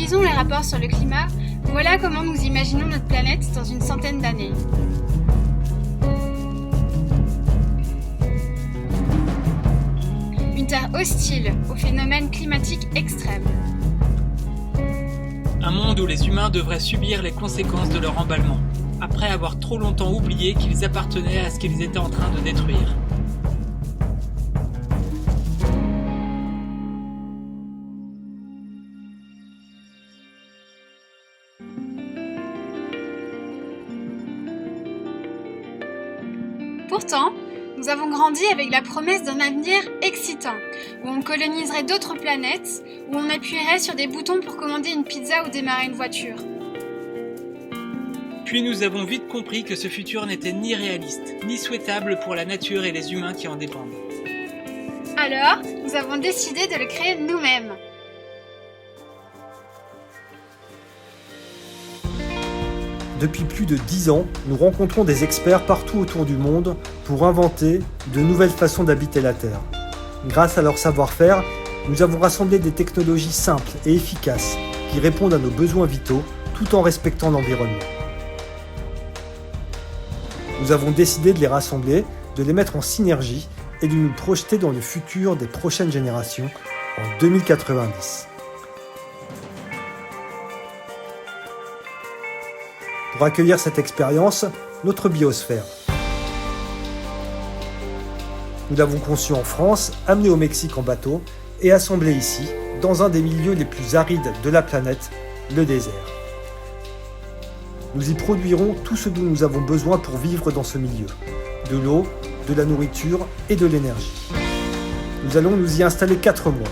lisons les rapports sur le climat, voilà comment nous imaginons notre planète dans une centaine d'années. Une Terre hostile aux phénomènes climatiques extrêmes. Un monde où les humains devraient subir les conséquences de leur emballement, après avoir trop longtemps oublié qu'ils appartenaient à ce qu'ils étaient en train de détruire. Pourtant, nous avons grandi avec la promesse d'un avenir excitant, où on coloniserait d'autres planètes, où on appuierait sur des boutons pour commander une pizza ou démarrer une voiture. Puis nous avons vite compris que ce futur n'était ni réaliste, ni souhaitable pour la nature et les humains qui en dépendent. Alors, nous avons décidé de le créer nous-mêmes. Depuis plus de 10 ans, nous rencontrons des experts partout autour du monde pour inventer de nouvelles façons d'habiter la Terre. Grâce à leur savoir-faire, nous avons rassemblé des technologies simples et efficaces qui répondent à nos besoins vitaux tout en respectant l'environnement. Nous avons décidé de les rassembler, de les mettre en synergie et de nous projeter dans le futur des prochaines générations en 2090. Pour accueillir cette expérience, notre biosphère. Nous l'avons conçue en France, amenée au Mexique en bateau et assemblée ici, dans un des milieux les plus arides de la planète, le désert. Nous y produirons tout ce dont nous avons besoin pour vivre dans ce milieu. De l'eau, de la nourriture et de l'énergie. Nous allons nous y installer 4 mois.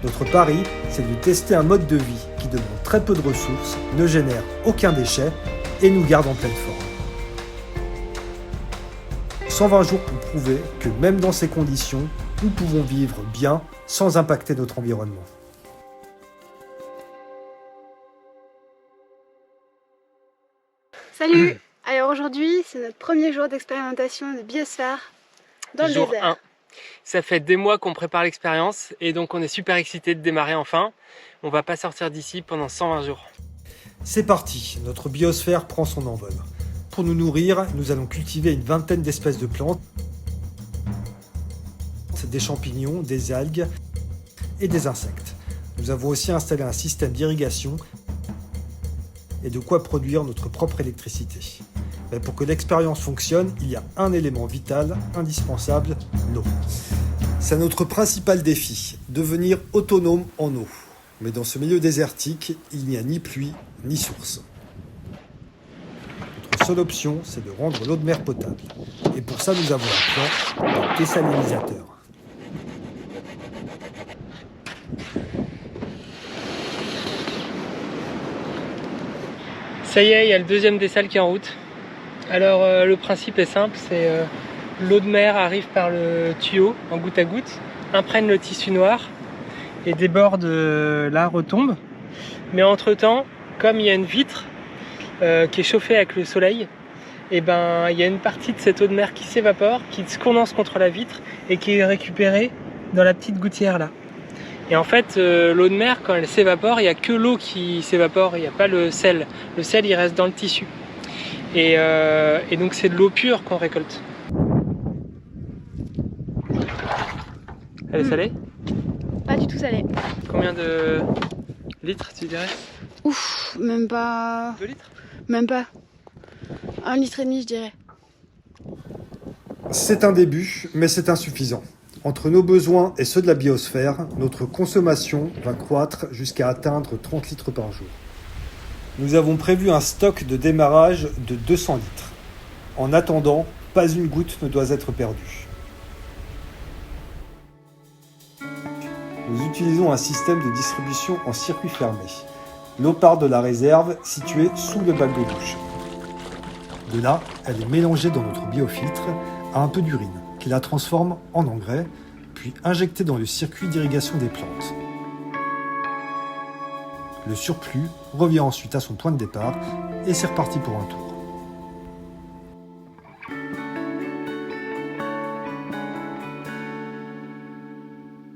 Notre pari, c'est de tester un mode de vie qui demande très peu de ressources, ne génère aucun déchet et nous garde en pleine forme. 120 jours pour prouver que même dans ces conditions, nous pouvons vivre bien sans impacter notre environnement. Salut! Alors aujourd'hui, c'est notre premier jour d'expérimentation de biosphère dans le Jour désert. 1. Ça fait des mois qu'on prépare l'expérience et donc on est super excités de démarrer enfin. On va pas sortir d'ici pendant 120 jours. C'est parti, notre biosphère prend son envol. Pour nous nourrir, nous allons cultiver une vingtaine d'espèces de plantes, des champignons, des algues et des insectes. Nous avons aussi installé un système d'irrigation et de quoi produire notre propre électricité. Mais pour que l'expérience fonctionne, il y a un élément vital, indispensable, l'eau. C'est notre principal défi, devenir autonome en eau. Mais dans ce milieu désertique, il n'y a ni pluie, ni source. Notre seule option, c'est de rendre l'eau de mer potable. Et pour ça, nous avons un plan, un désalinisateur. Ça y est, il y a le deuxième dessal qui est en route. Alors le principe est simple, c'est l'eau de mer arrive par le tuyau en goutte à goutte, imprègne le tissu noir et déborde là, retombe. Mais entre temps, comme il y a une vitre qui est chauffée avec le soleil, et ben il y a une partie de cette eau de mer qui s'évapore, qui se condense contre la vitre et qui est récupérée dans la petite gouttière là. Et en fait, l'eau de mer, quand elle s'évapore, il n'y a que l'eau qui s'évapore, il n'y a pas le sel. Le sel, il reste dans le tissu. Et donc, c'est de l'eau pure qu'on récolte. Elle est salée ? Pas du tout salé. Combien de litres, tu dirais ? Ouf, même pas... 2 litres ? Même pas. 1,5 litre, je dirais. C'est un début, mais c'est insuffisant. Entre nos besoins et ceux de la biosphère, notre consommation va croître jusqu'à atteindre 30 litres par jour. Nous avons prévu un stock de démarrage de 200 litres. En attendant, pas une goutte ne doit être perdue. Nous utilisons un système de distribution en circuit fermé. L'eau part de la réserve située sous le bac d'eau douche. De là, elle est mélangée dans notre biofiltre à un peu d'urine, qui la transforme en engrais, puis injectée dans le circuit d'irrigation des plantes. Le surplus revient ensuite à son point de départ et c'est reparti pour un tour.